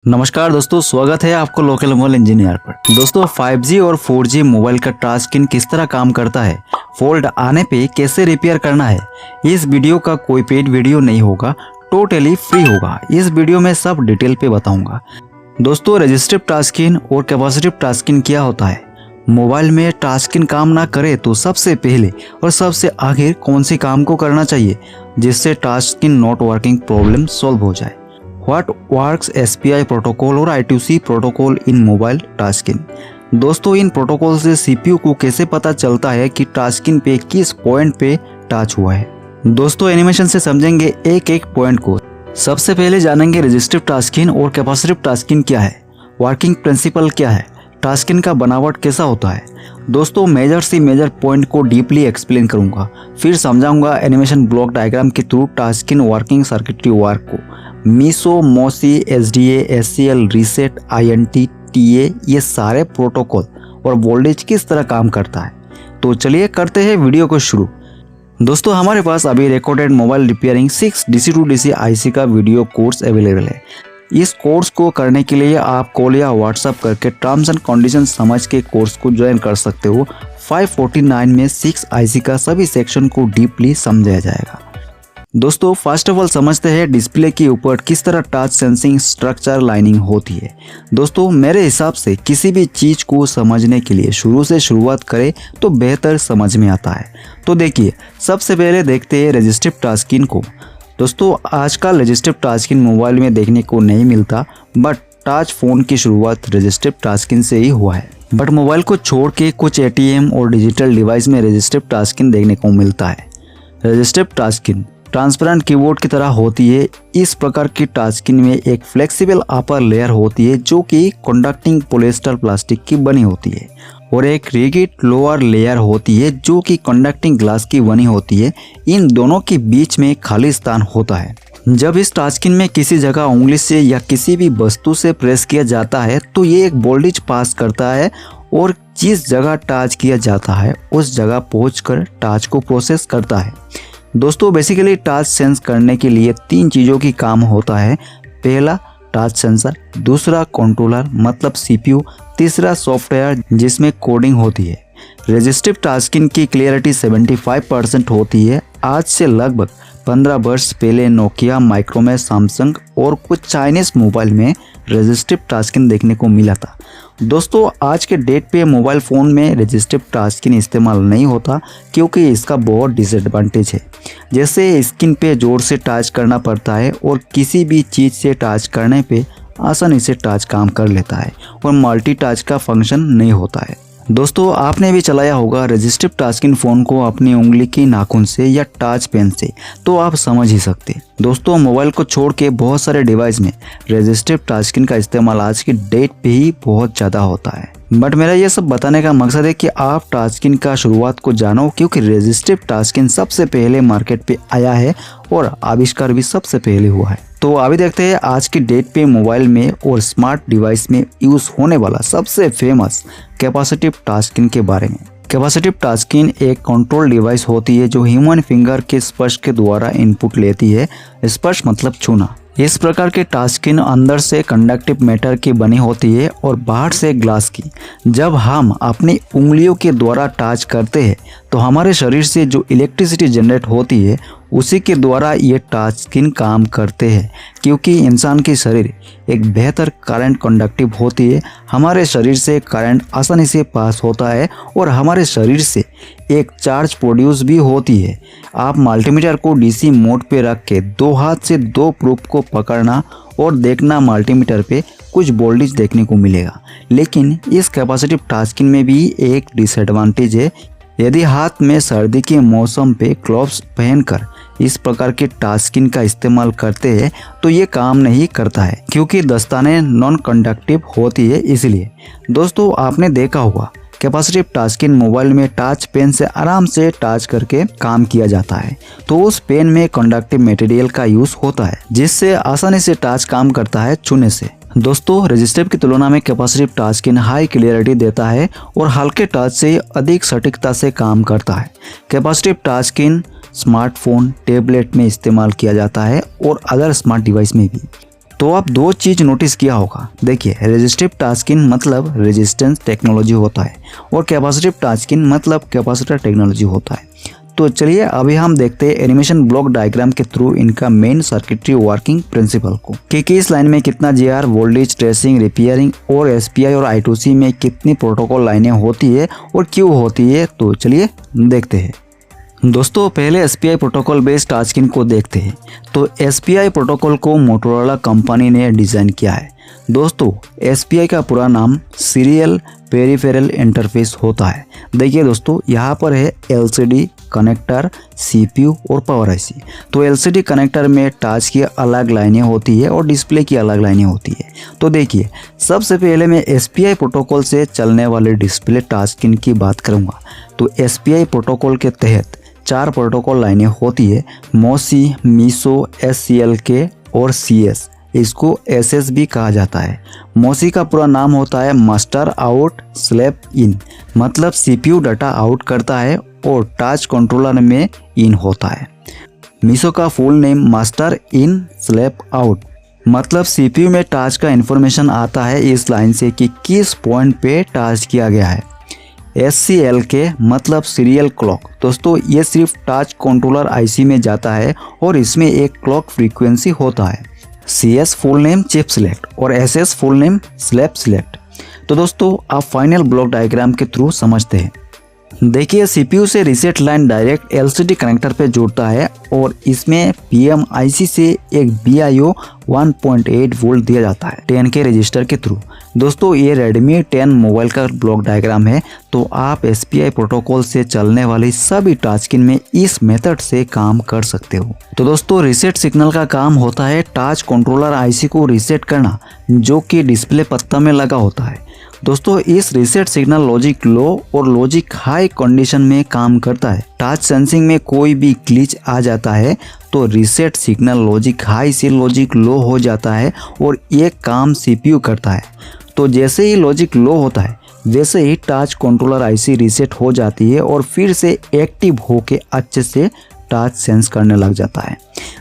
नमस्कार दोस्तों, स्वागत है आपको लोकल मोबाइल इंजीनियर पर। दोस्तों 5G और 4G मोबाइल का टच स्क्रीन किस तरह काम करता है, फॉल्ट आने पे कैसे रिपेयर करना है, इस वीडियो का कोई पेड वीडियो नहीं होगा, टोटली फ्री होगा। इस वीडियो में सब डिटेल पे बताऊंगा। दोस्तों रेजिस्टिव टच स्क्रीन और कैपेसिटिव टच स्क्रीन क्या होता है, मोबाइल में टच स्क्रीन काम ना करे तो सबसे पहले और सबसे आखिर कौन सी काम को करना चाहिए जिससे touch screen not working problem solve हो जाए। What works SPI प्रोटोकॉल और I2C प्रोटोकॉल इन मोबाइल टच स्क्रीन। दोस्तों इन प्रोटोकॉल से CPU को कैसे पता चलता है कि टच स्क्रीन पे किस पॉइंट पे टच हुआ है। दोस्तों एनिमेशन से समझेंगे एक एक पॉइंट को। सबसे पहले जानेंगे रेजिस्टिव टच स्क्रीन और कैपेसिटिव टच स्क्रीन क्या है, वर्किंग प्रिंसिपल क्या है, टच स्क्रीन का बनावट कैसा होता है। दोस्तों मेजर पॉइंट को डीपली एक्सप्लेन करूंगा, फिर समझाऊंगा एनिमेशन ब्लॉक डायग्राम के through touch screen working circuitry work को। मीसो, मोसी, SDA, SCL, reset, INT, TA ये सारे प्रोटोकॉल और वोल्टेज किस तरह काम करता है। तो चलिए करते हैं वीडियो को शुरू। दोस्तों हमारे पास अभी recorded mobile repairing 6 DC to DC IC का वीडियो कोर्स अवेलेबल है। इस कोर्स को करने के लिए आप कॉल या व्हाट्सएप करके टर्म्स एंड कंडीशन समझ के कोर्स को ज्वाइन कर सकते हो। 549 में 6 IC का सभी सेक्शन को डीपली समझाया जाएगा। दोस्तों फर्स्ट ऑफ ऑल समझते हैं डिस्प्ले के ऊपर किस तरह टच सेंसिंग स्ट्रक्चर लाइनिंग होती है। दोस्तों मेरे हिसाब से किसी भी चीज़ को समझने के लिए शुरू से शुरुआत करें तो बेहतर समझ में आता है। तो देखिए सबसे पहले देखते हैं रेजिस्टिव टच स्क्रीन को। दोस्तों आजकल रेजिस्टिव टच स्क्रीन मोबाइल में देखने को नहीं मिलता, बट टच फोन की शुरुआत रेजिस्टिव टच स्क्रीन से ही हुआ है। बट मोबाइल को छोड़ के कुछ ATM और डिजिटल डिवाइस में रेजिस्टिव टच स्क्रीन देखने को मिलता है। Resistive touch screen transparent keyboard की तरह होती है। इस प्रकार की टच स्क्रीन में एक फ्लेक्सिबल अपर लेयर होती है जो कि कंडक्टिंग पॉलिएस्टर प्लास्टिक की बनी होती है, और एक रिजिड लोअर लेयर होती है जो कि कंडक्टिंग ग्लास की बनी होती है। इन दोनों के बीच में खाली स्थान होता है। जब इस टच स्क्रीन में किसी जगह उंगली से या किसी भी वस्तु से प्रेस किया जाता है तो ये एक वोल्टेज पास करता है और जिस जगह टच किया जाता है उस जगह पहुंचकर टच को प्रोसेस करता है। दोस्तों बेसिकली टच सेंस करने के लिए 3 चीज़ों की काम होता है। पहला टच सेंसर, दूसरा कंट्रोलर मतलब CPU, तीसरा सॉफ्टवेयर जिसमें कोडिंग होती है। रेजिस्टिव टच स्क्रीन की क्लियरिटी 75% होती है। आज से लगभग 15 वर्ष पहले नोकिया, माइक्रोमैक्स, सैमसंग और कुछ चाइनीज मोबाइल में रेजिस्टिव टच स्क्रीन देखने को मिला था। दोस्तों आज के डेट पे मोबाइल फ़ोन में रेजिस्टिव टच स्क्रीन इस्तेमाल नहीं होता क्योंकि इसका बहुत डिसएडवांटेज है। जैसे स्क्रीन पे जोर से टच करना पड़ता है और किसी भी चीज़ से टच करने पे आसानी से टच काम कर लेता है और मल्टी टच का फंक्शन नहीं होता है। दोस्तों आपने भी चलाया होगा रेजिस्टिव टच स्क्रीन फ़ोन को अपनी उंगली की नाखून से या टच पेन से, तो आप समझ ही सकते। दोस्तों मोबाइल को छोड़ के बहुत सारे डिवाइस में रेजिस्टिव टच स्क्रीन का इस्तेमाल आज की डेट पे ही बहुत ज़्यादा होता है। बट मेरा ये सब बताने का मकसद है कि आप टच स्क्रीन का शुरुआत को जानो, क्योंकि रेजिस्टिव टच स्क्रीन सबसे पहले मार्केट पे आया है और आविष्कार भी सबसे पहले हुआ है। तो अभी देखते हैं आज की डेट पे मोबाइल में और स्मार्ट डिवाइस में यूज़ होने वाला सबसे फेमस कैपेसिटिव टच स्क्रीन के बारे में। कैपेसिटिव टच स्क्रीन एक कंट्रोल डिवाइस होती है जो ह्यूमन फिंगर के स्पर्श के द्वारा इनपुट लेती है। स्पर्श मतलब छूना। इस प्रकार के टच स्क्रीन अंदर से कंडक्टिव मैटर की बनी होती है और बाहर से ग्लास की। जब हम अपनी उंगलियों के द्वारा टच करते हैं तो हमारे शरीर से जो इलेक्ट्रिसिटी जनरेट होती है उसी के द्वारा ये टच स्क्रीन काम करते हैं। क्योंकि इंसान की शरीर एक बेहतर करंट कंडक्टिव होती है, हमारे शरीर से करंट आसानी से पास होता है और हमारे शरीर से एक चार्ज प्रोड्यूस भी होती है। आप मल्टीमीटर को DC मोड पे रख के 2 हाथ से 2 प्रूफ को पकड़ना और देखना, मल्टीमीटर पे कुछ वोल्टेज देखने को मिलेगा। लेकिन इस कैपेसिटिव टच स्क्रीन में भी एक डिसएडवांटेज है। यदि हाथ में सर्दी के मौसम पे ग्लव्स पहनकर इस प्रकार के टच स्क्रीन का इस्तेमाल करते हैं तो ये काम नहीं करता है, क्योंकि दस्ताने नॉन कंडक्टिव होती है इसलिए। दोस्तों आपने देखा होगा कैपेसिटिव टच स्क्रीन मोबाइल में टच पेन से आराम से टच करके काम किया जाता है, तो उस पेन में कंडक्टिव मटेरियल का यूज होता है जिससे आसानी से टच काम करता है छूने से। दोस्तों रेजिस्टिव की तुलना में capacitive touch screen high clarity देता है और हल्के टच से अधिक सटीकता से काम करता है। Capacitive touch screen smartphone, tablet में इस्तेमाल किया जाता है और अदर स्मार्ट डिवाइस में भी। तो आप दो चीज नोटिस किया होगा। देखिए, रेजिस्टिव टचस्क्रीन मतलब रेजिस्टेंस टेक्नोलॉजी होता है और कैपेसिटिव टचस्क्रीन मतलब कैपेसिटर टेक्नोलॉजी होता है। तो चलिए अभी हम देखते हैं एनिमेशन ब्लॉक डायग्राम के थ्रू इनका मेन सर्किटरी वर्किंग प्रिंसिपल को, कि किस लाइन में कितना जीआर, वोल्टेज, ट्रेसिंग, रिपेयरिंग और एसपीआई और I2C में कितनी प्रोटोकॉल लाइनें होती है और क्यों होती है। तो चलिए देखते हैं। दोस्तों पहले एसपीआई प्रोटोकॉल बेस्ड टचस्क्रीन को देखते हैं। तो एसपीआई प्रोटोकॉल को मोटोरोला कंपनी ने डिजाइन किया है। दोस्तों एसपीआई का पूरा नाम सीरियल पेरिफेरल इंटरफेस होता है। देखिए दोस्तों, यहाँ पर है एलसीडी कनेक्टर, सीपीयू और पावर आईसी। तो एलसीडी कनेक्टर में टच की अलग लाइनें होती है और डिस्प्ले की अलग लाइनें होती है। तो देखिए, सबसे पहले मैं एसपीआई प्रोटोकॉल से चलने वाले डिस्प्ले टचस्क्रीन की बात करूंगा। तो एसपीआई प्रोटोकॉल के तहत 4 प्रोटोकॉल लाइनें होती है, मोसी, मीसो, SCLK और CS। इसको SS भी कहा जाता है। मोसी का पूरा नाम होता है मास्टर आउट स्लैप इन, मतलब CPU डाटा आउट करता है और टच कंट्रोलर में इन होता है। मीसो का full name master in slave out, मतलब CPU में टच का इंफॉर्मेशन आता है इस लाइन से कि किस पॉइंट पे टच किया गया है। SCLK मतलब सीरियल क्लॉक। दोस्तों ये सिर्फ टच कंट्रोलर IC में जाता है और इसमें एक क्लॉक फ्रीक्वेंसी होता है। CS full name chip select और SS full name slave select. तो दोस्तों आप फाइनल ब्लॉक डायग्राम के थ्रू समझते हैं। देखिए, CPU से reset line direct LCD connector पे जुड़ता है और इसमें PMIC से एक BIO 1.8 वोल्ट दिया जाता है 10K रजिस्टर के थ्रू। दोस्तों ये Redmi 10 मोबाइल का ब्लॉक डायग्राम है। तो आप SPI प्रोटोकॉल से चलने वाली सभी टचस्क्रीन में इस मेथड से काम कर सकते हो। तो दोस्तों रीसेट सिग्नल का काम होता है टच कंट्रोलर IC को रीसेट करना, जो कि डिस्प्ले पत्ता में लगा होता है। दोस्तों इस रीसेट सिग्नल लॉजिक लो और लॉजिक हाई कंडीशन में काम करता है। टच सेंसिंग में कोई भी ग्लिच आ जाता है तो रीसेट सिग्नल लॉजिक हाई से लॉजिक लो हो जाता है और ये काम CPU करता है। तो जैसे ही लॉजिक लो होता है वैसे ही टच कंट्रोलर IC रीसेट हो जाती है और फिर से एक्टिव होके अच्छे से टच सेंस करने लग जाता है।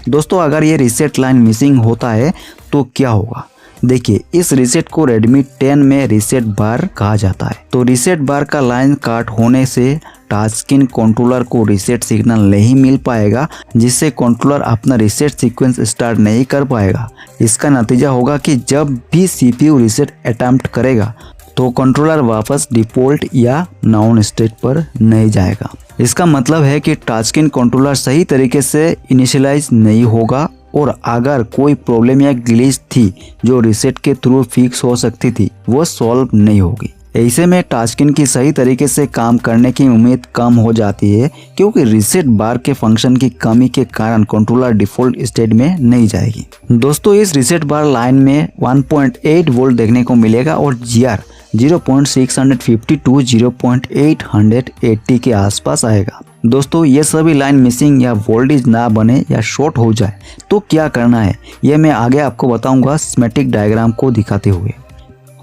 दोस्तों अगर ये रीसेट लाइन मिसिंग होता है तो क्या होगा। देखिए, इस रीसेट को Redmi 10 में रीसेट बार कहा जाता है। तो रीसेट बार का लाइन काट होने से टचस्क्रीन कंट्रोलर को रीसेट सिग्नल नहीं मिल पाएगा, जिससे कंट्रोलर अपना रीसेट सीक्वेंस स्टार्ट नहीं कर पाएगा। इसका नतीजा होगा कि जब भी CPU रीसेट अटेम्प्ट करेगा तो कंट्रोलर वापस डिफॉल्ट या नाउन स्टेट पर नहीं जाएगा। इसका मतलब है कि टचस्क्रीन कंट्रोलर सही तरीके से इनिशियलाइज नहीं होगा और अगर कोई प्रॉब्लम या ग्लिच थी जो रीसेट के थ्रू फिक्स हो सकती थी वो सॉल्व नहीं होगी। ऐसे में टचस्क्रीन की सही तरीके से काम करने की उम्मीद कम हो जाती है, क्योंकि रीसेट बार के फंक्शन की कमी के कारण कंट्रोलर डिफॉल्ट स्टेट में नहीं जाएगी। दोस्तों इस रीसेट बार लाइन में 1.8 वोल्ट देखने को मिलेगा और GR 0.650 to 0.880 के आसपास आएगा। दोस्तों ये सभी लाइन मिसिंग या वोल्टेज ना बने या शॉर्ट हो जाए तो क्या करना है, ये मैं आगे आपको बताऊंगा स्कीमेटिक डायग्राम को दिखाते हुए।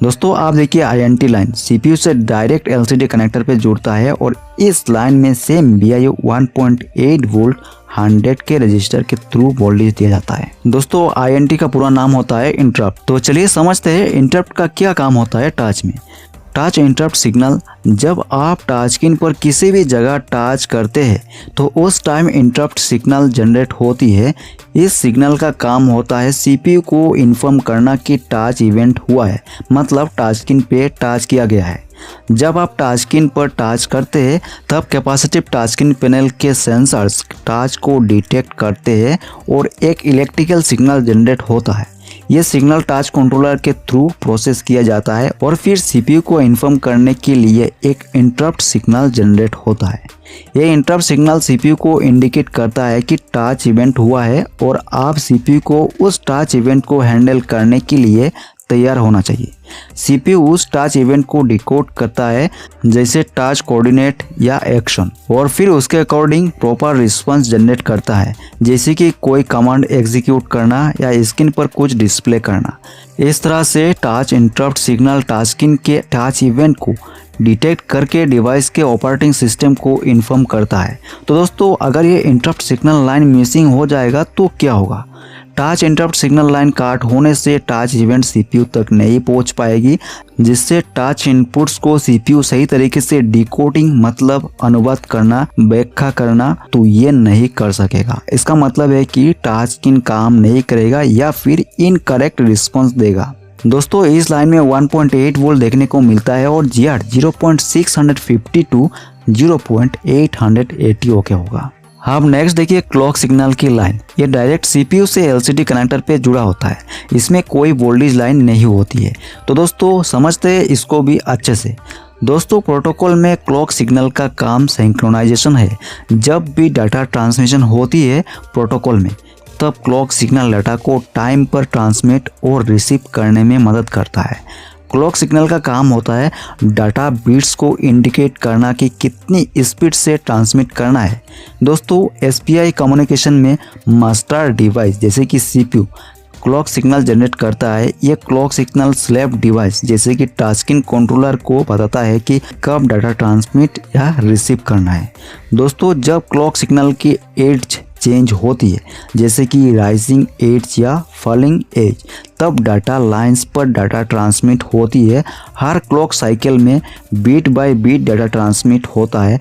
दोस्तों आप देखिए, INT लाइन CPU से डायरेक्ट LCD कनेक्टर पे जुड़ता है और इस लाइन में same BIO 1.8 volt 100K register के थ्रू वोल्टेज दिया जाता है। दोस्तों INT का पूरा नाम होता है इंटरप्ट। तो चलिए समझते हैं इंटरप्ट का क्या काम होता है टच में। टच इंटरप्ट सिग्नल, जब आप टचस्क्रीन पर किसी भी जगह टच करते हैं तो उस टाइम इंटरप्ट सिग्नल जनरेट होती है। इस सिग्नल का काम होता है CPU को इन्फॉर्म करना कि टच इवेंट हुआ है, मतलब टचस्क्रीन पे टच किया गया है। जब आप टचस्क्रीन पर टच करते हैं तब कैपेसिटिव टचस्क्रीन पैनल के सेंसर्स टच को डिटेक्ट करते हैं और एक इलेक्ट्रिकल सिग्नल जनरेट होता है। ये सिग्नल टच कंट्रोलर के थ्रू प्रोसेस किया जाता है और फिर CPU को इन्फॉर्म करने के लिए एक इंटरप्ट सिग्नल जनरेट होता है। ये इंटरप्ट सिग्नल CPU को इंडिकेट करता है कि टच इवेंट हुआ है और आप CPU को उस टच इवेंट को हैंडल करने के लिए तैयार होना चाहिए। CPU उस टच इवेंट को डिकोड करता है, जैसे टच कोऑर्डिनेट या एक्शन, और फिर उसके अकॉर्डिंग प्रॉपर रिस्पांस जनरेट करता है, जैसे कि कोई कमांड एग्जीक्यूट करना या स्क्रीन पर कुछ डिस्प्ले करना। इस तरह से टच इंटरप्ट सिग्नल टचस्क्रीन के टच इवेंट को डिटेक्ट करके डिवाइस के ऑपरेटिंग सिस्टम को इन्फॉर्म करता है। तो दोस्तों अगर ये इंटरप्ट सिग्नल लाइन मिसिंग हो जाएगा तो क्या होगा। टच इंटरप्ट सिग्नल लाइन काट होने से टच इवेंट सीपीयू तक नहीं पहुंच पाएगी, जिससे टच इनपुट्स को सीपीयू सही तरीके से डिकोडिंग मतलब अनुवाद करना, व्याख्या करना तो ये नहीं कर सकेगा। इसका मतलब है कि टच स्क्रीन काम नहीं करेगा या फिर इनकरेक्ट रिस्पॉन्स देगा। दोस्तों इस लाइन में 1.8 वोल्ट देखने को मिलता है और जीआर 0.650 टू 0.880 ओके होगा। अब नेक्स्ट देखिए क्लॉक सिग्नल की लाइन। ये डायरेक्ट सीपीयू से एलसीडी कनेक्टर पे जुड़ा होता है, इसमें कोई वोल्टेज लाइन नहीं होती है। तो दोस्तों समझते हैं इसको भी अच्छे से। दोस्तों प्रोटोकॉल में क्लॉक सिग्नल का काम सिंक्रोनाइजेशन है। जब भी डाटा ट्रांसमिशन होती है प्रोटोकॉल में, तब क्लॉक सिग्नल डाटा को टाइम पर ट्रांसमिट और रिसीव करने में मदद करता है। क्लॉक सिग्नल का काम होता है डाटा बीट्स को इंडिकेट करना कि कितनी स्पीड से ट्रांसमिट करना है। दोस्तों एसपीआई कम्युनिकेशन में मास्टर डिवाइस जैसे कि सीपीयू क्लॉक सिग्नल जनरेट करता है। ये क्लॉक सिग्नल स्लैब डिवाइस जैसे कि टचस्क्रीन कंट्रोलर को बताता है कि कब डाटा ट्रांसमिट या रिसीव करना है। दोस्तों जब क्लॉक सिग्नल की एज चेंज होती है जैसे कि राइजिंग एज या फॉलिंग एज, तब डाटा लाइंस पर डाटा ट्रांसमिट होती है। हर क्लॉक साइकिल में beat by beat data transmit होता है।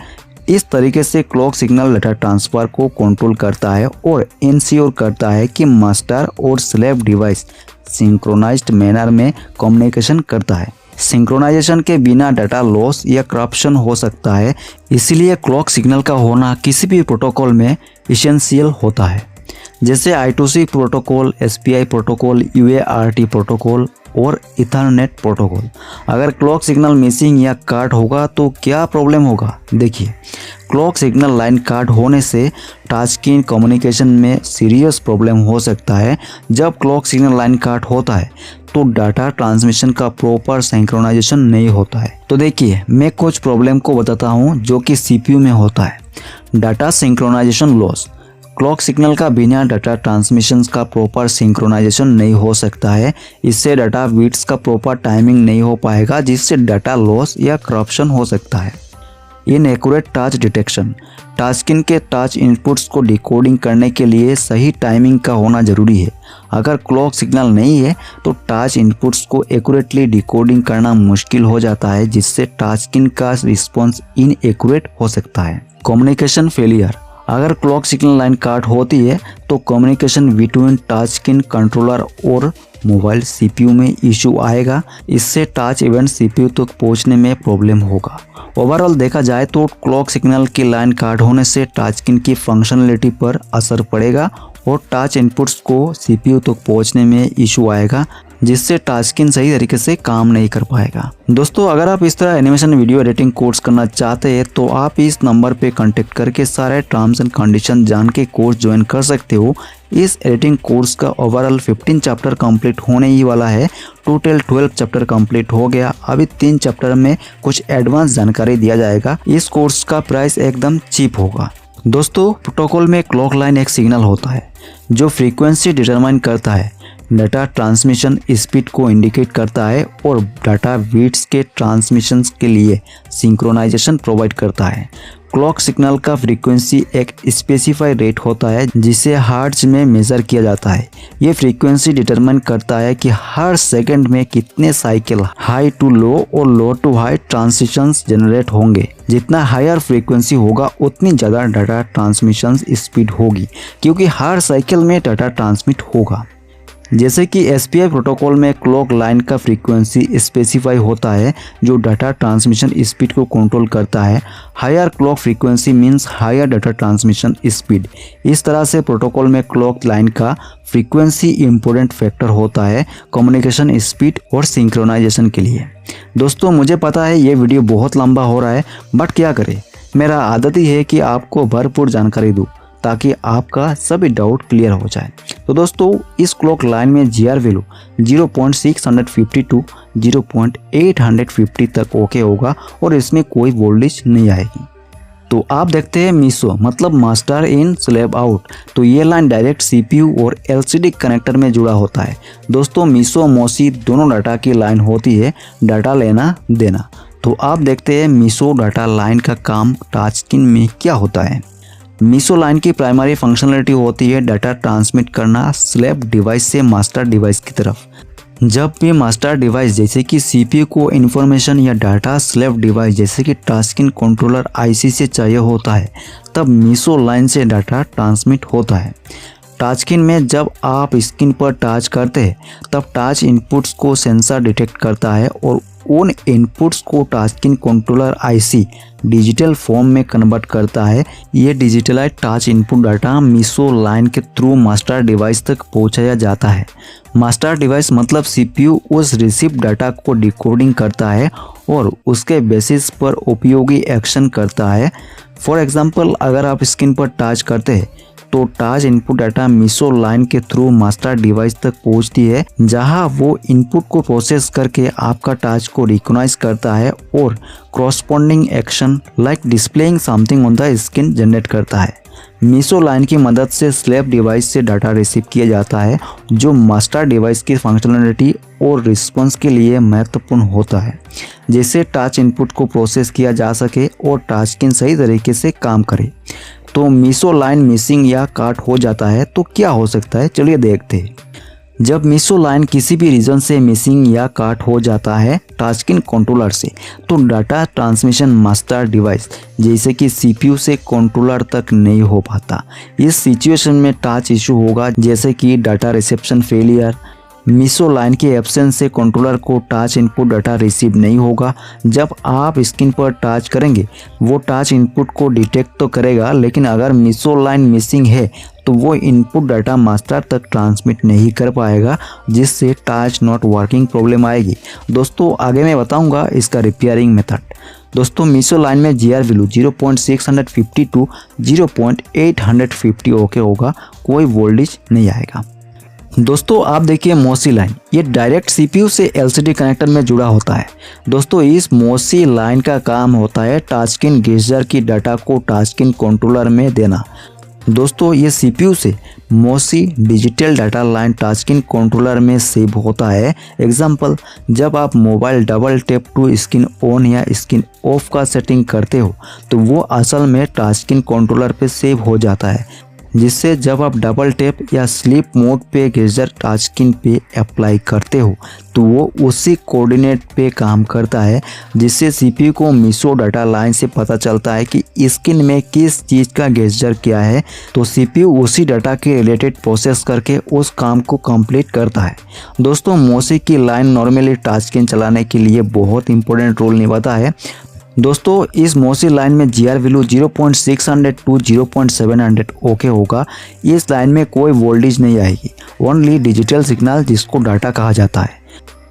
इस तरीके से क्लॉक सिग्नल डाटा ट्रांसफर को कंट्रोल करता है और इंश्योर करता है कि मास्टर और स्लेव डिवाइस सिंक्रोनाइज्ड मैनर में कम्युनिकेशन करता है। सिंक्रोनाइजेशन के बिना डाटा लॉस या करप्शन हो सकता है, इसलिए क्लॉक सिग्नल का होना किसी भी प्रोटोकॉल में इसेंशियल होता है, जैसे I2C protocol, SPI protocol, UART protocol और इथरनेट प्रोटोकॉल। अगर क्लॉक सिग्नल मिसिंग या काट होगा तो क्या प्रॉब्लम होगा? देखिए क्लॉक सिग्नल लाइन काट होने से टचस्क्रीन कम्युनिकेशन में सीरियस प्रॉब्लम हो सकता है। जब क्लॉक सिग्नल लाइन काट होता है तो डाटा ट्रांसमिशन का प्रॉपर सिंक्रोनाइजेशन नहीं होता है। तो देखिए मैं कुछ प्रॉब्लम को बताता हूँ जो कि सीपीयू में होता है। Data synchronization loss. Clock signal का बिना डाटा ट्रांसमिशन का प्रॉपर सिंक्रोनाइजेशन नहीं हो सकता है। इससे डाटा बीट्स का प्रॉपर टाइमिंग नहीं हो पाएगा, जिससे डाटा लॉस या करप्शन हो सकता है। Inaccurate touch detection. टचस्क्रीन के टच इनपुट्स को डिकोडिंग करने के लिए सही टाइमिंग का होना जरूरी है। अगर क्लॉक सिग्नल नहीं है तो टच इनपुट्स को एक्यूरेटली डिकोडिंग करना मुश्किल हो जाता है, जिससे टचस्क्रीन का रिस्पॉन्स इनएक्यूरेट हो सकता है। Communication failure. अगर क्लॉक सिग्नल लाइन काट होती है तो कम्युनिकेशन बिटवीन टचस्क्रीन कंट्रोलर और मोबाइल सीपीयू में इशू आएगा। इससे टच इवेंट सीपीयू तक पहुंचने में प्रॉब्लम होगा। ओवरऑल देखा जाए तो क्लॉक सिग्नल की लाइन काट होने से टचस्क्रीन की फंक्शनलिटी पर असर पड़ेगा और टच इनपुट्स को सीपीयू तक पहुंचने में इशू आएगा, जिससे टचस्क्रीन सही तरीके से काम नहीं कर पाएगा। दोस्तों अगर आप इस तरह एनिमेशन वीडियो एडिटिंग कोर्स करना चाहते हैं तो आप इस नंबर पे कांटेक्ट करके सारे टर्म्स एंड कंडीशन जान के कोर्स ज्वाइन कर सकते हो। इस एडिटिंग कोर्स का ओवरऑल 15 चैप्टर कंप्लीट होने ही वाला है। टोटल 12 चैप्टर कंप्लीट हो गया। अभी 3 चैप्टर में कुछ एडवांस जानकारी दिया जाएगा। इस कोर्स का प्राइस एकदम चीप होगा। दोस्तों प्रोटोकॉल में क्लॉक लाइन एक सिग्नल होता है जो फ्रीक्वेंसी डिटरमाइन करता है, डाटा ट्रांसमिशन स्पीड को इंडिकेट करता है और डाटा बीट्स के ट्रांसमिशन के लिए सिंक्रोनाइजेशन प्रोवाइड करता है। क्लॉक सिग्नल का फ्रीक्वेंसी एक स्पेसिफाइड रेट होता है जिसे हर्ट्ज में मेजर किया जाता है। ये फ्रीक्वेंसी डिटरमाइन करता है कि हर सेकंड में कितने साइकिल हाई टू लो और लो टू हाई ट्रांजिशंस जनरेट होंगे। जितना हायर फ्रीक्वेंसी होगा उतनी ज़्यादा डाटा ट्रांसमिशन स्पीड होगी, क्योंकि हर साइकिल में डाटा ट्रांसमिट होगा। जैसे कि SPI प्रोटोकॉल में क्लॉक लाइन का फ्रीक्वेंसी स्पेसिफाई होता है जो डाटा ट्रांसमिशन स्पीड को कंट्रोल करता है। Higher clock frequency means higher data transmission speed. इस तरह से प्रोटोकॉल में क्लॉक लाइन का फ्रीक्वेंसी इम्पोर्टेंट फैक्टर होता है कम्युनिकेशन स्पीड और सिंक्रोनाइजेशन के लिए। दोस्तों मुझे पता है ये वीडियो बहुत लंबा हो रहा है, बट क्या करें, मेरा आदत ही है कि आपको भरपूर जानकारी दूँ ताकि आपका सभी डाउट क्लियर हो जाए। तो दोस्तों इस क्लॉक लाइन में जीआर वैल्यू 0.650 टू 0.850 तक ओके होगा और इसमें कोई वोल्टेज नहीं आएगी। तो आप देखते हैं मीसो मतलब मास्टर इन स्लेव आउट। तो ये लाइन डायरेक्ट सीपीयू और एलसीडी कनेक्टर में जुड़ा होता है। दोस्तों मीसो मौसी दोनों डाटा की लाइन होती है, डाटा लेना देना। तो आप देखते हैं मीसो डाटा लाइन का काम टचस्क्रीन में क्या होता है। मीसो लाइन की प्राइमरी फंक्शनलिटी होती है डाटा ट्रांसमिट करना स्लैब डिवाइस से मास्टर डिवाइस की तरफ। जब भी मास्टर डिवाइस जैसे कि सीपीयू को इन्फॉर्मेशन या डाटा स्लैब डिवाइस जैसे कि टास्किन कंट्रोलर आईसी से चाहिए होता है, तब मीसो लाइन से डाटा ट्रांसमिट होता है। टाचकिन में जब आप स्क्रीन पर टच करते हैं तब टच इनपुट्स को सेंसर डिटेक्ट करता है और उन इनपुट्स को टाचकिन कंट्रोलर आईसी डिजिटल फॉर्म में कन्वर्ट करता है। ये digitalize touch input data MISO line के थ्रू मास्टर डिवाइस तक पहुंचाया जाता है। मास्टर डिवाइस मतलब सीपीयू उस रिसीव डाटा को डिकोडिंग करता है और उसके बेसिस पर उपयोगी एक्शन करता है। फॉर एग्जांपल, अगर आप स्क्रीन पर टच करते हैं तो touch input data MISO line के थ्रू मास्टर डिवाइस तक पहुंचती है, जहां वो इनपुट को प्रोसेस करके आपका टच को रिकॉग्नाइज करता है और corresponding action like displaying something on the screen generate करता है। मीसो लाइन की मदद से स्लैब डिवाइस से डाटा रिसीव किया जाता है, जो मास्टर डिवाइस की फंक्शनलिटी और रिस्पॉन्स के लिए महत्वपूर्ण होता है, जैसे टच इनपुट को प्रोसेस किया जा सके और टच स्क्रीन सही तरीके से काम करे। तो मीसो लाइन मिसिंग या काट हो जाता है तो क्या हो सकता है, चलिए देखते हैं। जब मीसो लाइन किसी भी रीजन से मिसिंग या काट हो जाता है टाचकिन कंट्रोलर से, तो डाटा ट्रांसमिशन मास्टर डिवाइस जैसे कि सीपीयू से कंट्रोलर तक नहीं हो पाता। इस सिचुएशन में टच इशू होगा, जैसे कि data reception failure. MISO line के एब्सेंस से कंट्रोलर को टच इनपुट डाटा रिसीव नहीं होगा। जब आप स्क्रीन पर टच करेंगे वो टच इनपुट को डिटेक्ट तो करेगा, लेकिन अगर मीसो लाइन मिसिंग है तो वो इनपुट डाटा मास्टर तक ट्रांसमिट नहीं कर पाएगा, जिससे टच नॉट वर्किंग प्रॉब्लम आएगी। दोस्तों आगे मैं बताऊंगा इसका रिपेयरिंग मेथड। दोस्तों मीसो लाइन में जीआर वैल्यू 0.650 टू 0.850 ओके होगा, कोई वोल्टेज नहीं आएगा। दोस्तों आप देखिए मोसी लाइन, ये डायरेक्ट सीपीयू से एलसीडी कनेक्टर में जुड़ा होता है। दोस्तों इस मोसी लाइन का काम होता है टाचकिन गेजर की डाटा को टाचकिन कंट्रोलर में देना। दोस्तों ये सीपीयू से मोसी डिजिटल डाटा लाइन टाचकिन कंट्रोलर में सेव होता है। एग्जांपल, जब आप mobile double tap to screen on या स्क्रीन ऑफ का सेटिंग करते हो तो वो असल में टाचकिन कंट्रोलर पे सेव हो जाता है, जिससे जब आप डबल टैप या स्लीप मोड पे गेजर टाचकिन पे अप्लाई करते हो तो वो उसी कोऑर्डिनेट पे काम करता है, जिससे सीपीयू को मीसो डाटा लाइन से पता चलता है कि स्क्रीन में किस चीज़ का गेजर क्या है, तो सीपीयू उसी डाटा के रिलेटेड प्रोसेस करके उस काम को कंप्लीट करता है। दोस्तों मोसी की लाइन नॉर्मली टाचकिन चलाने के लिए बहुत इंपॉर्टेंट रोल निभाता है। दोस्तों इस मोसी लाइन में जीआर वैल्यू 0.600 टू 0.700 ओके होगा। इस लाइन में कोई वोल्टेज नहीं आएगी, ओनली डिजिटल सिग्नल जिसको डाटा कहा जाता है।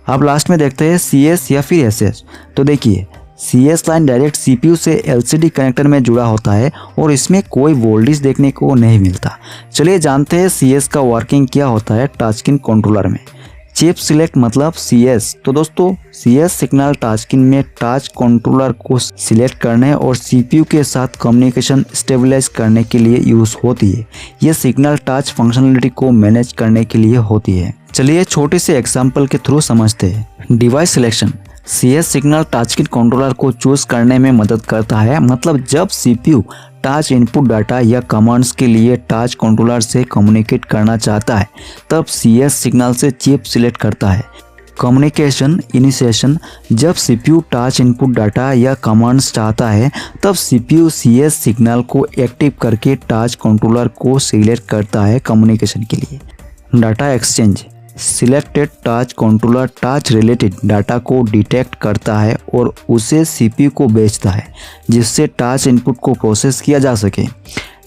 अब लास्ट में देखते हैं सीएस या फिर एसएस। तो देखिए सीएस लाइन डायरेक्ट सीपीयू से एलसीडी कनेक्टर में जुड़ा होता है और इसमें कोई वोल्टेज देखने को नहीं मिलता। चलिए जानते हैं सीएस का वर्किंग क्या होता है टाचकिन कंट्रोलर में। चिप सिलेक्ट मतलब सीएस। तो दोस्तों सीएस सिग्नल टाचकिन में टच कंट्रोलर को सिलेक्ट करने और सीपीयू के साथ कम्युनिकेशन स्टेबलाइज करने के लिए यूज होती है। ये सिग्नल टच फंक्शनलिटी को मैनेज करने के लिए होती है। चलिए छोटे से एग्जांपल के थ्रू समझते हैं। डिवाइस सिलेक्शन, सीएस सिग्नल टाचकिन कंट्रोलर को चूज करने में मदद करता है। मतलब जब सीपीयू टच इनपुट डाटा या कमांड्स के लिए टच कंट्रोलर से कम्युनिकेट करना चाहता है तब सीएस सिग्नल से चिप सिलेक्ट करता है। कम्युनिकेशन इनिशिएशन, जब सीपीयू टच इनपुट डाटा या कमांड्स चाहता है तब सीपीयू सीएस सिग्नल को एक्टिव करके टच कंट्रोलर को सिलेक्ट करता है कम्युनिकेशन के लिए। Data exchange, selected touch controller touch related data को डिटेक्ट करता है और उसे सीपीयू को भेजता है, जिससे टच इनपुट को प्रोसेस किया जा सके।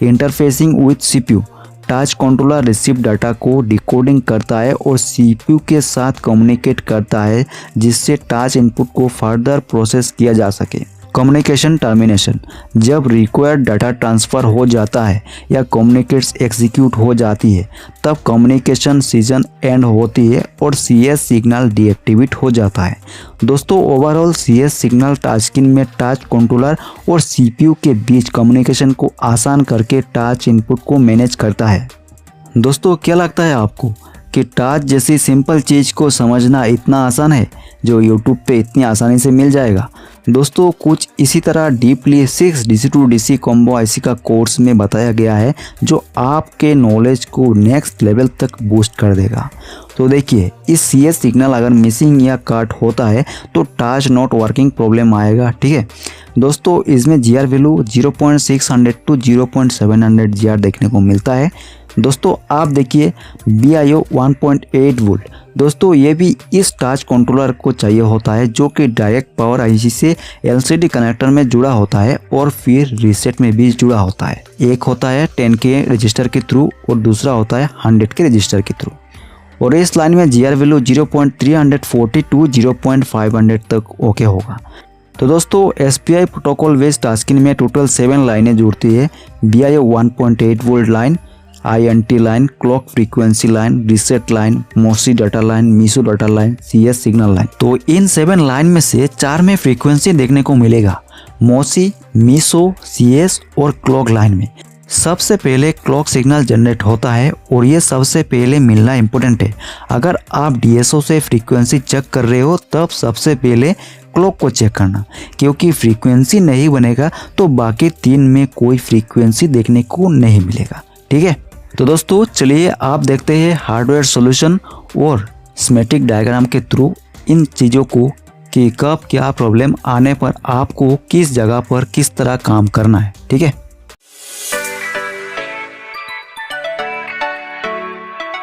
Interfacing with CPU, touch controller receive data को डिकोडिंग करता है और सीपीयू के साथ कम्युनिकेट करता है, जिससे टच इनपुट को फर्दर प्रोसेस किया जा सके। कम्युनिकेशन टर्मिनेशन, जब रिक्वायर्ड डाटा ट्रांसफ़र हो जाता है या कम्युनिकेट्स एग्जीक्यूट हो जाती है तब कम्युनिकेशन सीजन एंड होती है और सीएस सिग्नल डीएक्टिवेट हो जाता है। दोस्तों ओवरऑल सीएस सिग्नल टाचकिन में टच कंट्रोलर और सीपीयू के बीच कम्युनिकेशन को आसान करके टच इनपुट को मैनेज करता है। दोस्तों क्या लगता है आपको कि टच जैसी सिंपल चीज़ को समझना इतना आसान है? जो यूट्यूब पे इतनी आसानी से मिल जाएगा। दोस्तों कुछ इसी तरह deeply 6 DC to DC combo IC का कोर्स में बताया गया है जो आपके नॉलेज को नेक्स्ट लेवल तक बूस्ट कर देगा। तो देखिए, इस CS सिग्नल अगर मिसिंग या कट होता है तो टाच नॉट वर्किंग प्रॉब्लम आएगा। ठीक है दोस्तों, इसमें GR वैल्यू 0.600 टू 0.700 GR देखने को मिलता है। दोस्तों आप देखिए BIO 1.8 वोल्ट। दोस्तों ये भी इस टच कंट्रोलर को चाहिए होता है जो कि डायरेक्ट पावर IC से LCD कनेक्टर में जुड़ा होता है और फिर रीसेट में भी जुड़ा होता है। एक होता है 10K रजिस्टर के थ्रू और दूसरा होता है 100K रजिस्टर के थ्रू। और इस लाइन में GR वैल्यू 0.340 टू 0.500 तक ओके होगा। तो दोस्तों SPI प्रोटोकॉल बेस्ड टास्किंग में टोटल 7 लाइनें जुड़ती है। BIO 1.8 volt line, INT line, clock frequency line, reset line, MOSI data line, MISO data line, CS signal line. तो इन 7 लाइन में से 4 में फ्रीक्वेंसी देखने को मिलेगा, मोसी, मीसो, CS और क्लॉक लाइन में। सबसे पहले क्लॉक सिग्नल जनरेट होता है और ये सबसे पहले मिलना इम्पोर्टेंट है। अगर आप DSO से फ्रीक्वेंसी चेक कर रहे हो तब सबसे पहले क्लॉक को चेक करना, क्योंकि फ्रीक्वेंसी नहीं बनेगा तो बाकी 3 में कोई फ्रीक्वेंसी देखने को नहीं मिलेगा। ठीक है, तो दोस्तों चलिए आप देखते हैं हार्डवेयर सॉल्यूशन और स्कीमेटिक डायग्राम के थ्रू इन चीज़ों को कि कब क्या प्रॉब्लम आने पर आपको किस जगह पर किस तरह काम करना है। ठीक है।